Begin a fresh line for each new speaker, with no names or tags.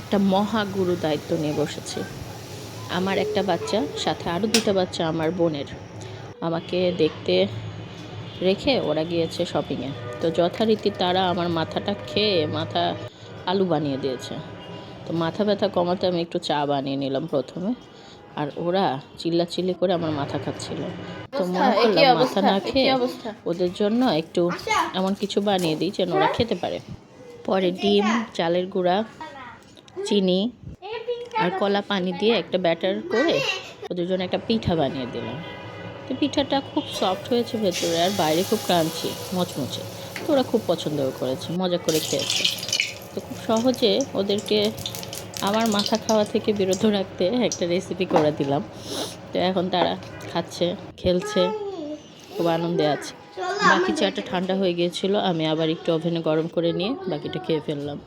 একটা মহা গুরু দায়িত্ব নিয়ে বসেছি। আমার একটা বাচ্চা, সাথে আরও 2টা বাচ্চা আমার বোনের, আমাকে দেখতে রেখে ওরা গিয়েছে শপিংয়ে। তো যথারীতি তারা আমার মাথাটা খেয়ে মাথা আলু বানিয়ে দিয়েছে। তো মাথা ব্যথা কমাতে আমি একটু চা বানিয়ে নিলাম প্রথমে, আর ওরা চিল্লাচিল্লি করে আমার মাথা খাচ্ছিল। তো মনে করলাম মাথা না খেয়ে ওদের জন্য একটু এমন কিছু বানিয়ে দিই যেন ওরা খেতে পারে। পরে ডিম, চালের গুঁড়া, চিনি আর কলা পানি দিয়ে একটা ব্যাটার করে ওদের জন্য একটা পিঠা বানিয়ে দিলাম। তো পিঠাটা খুব সফট হয়েছে ভেতরে, আর বাইরে খুব ক্রাঞ্চি, মচমচে। তো ওরা খুব পছন্দও করেছে, মজা করে খেয়েছে। তো খুব সহজে ওদেরকে আমার মাথা খাওয়া থেকে বিরত রাখতে একটা রেসিপি করে দিলাম। তো এখন তারা খাচ্ছে, খেলছে, খুব আনন্দে আছে। বাকি চাটা ঠান্ডা হয়ে গিয়েছিল, আমি আবার একটু ওভেনে গরম করে নিয়ে বাকিটা খেয়ে ফেললাম।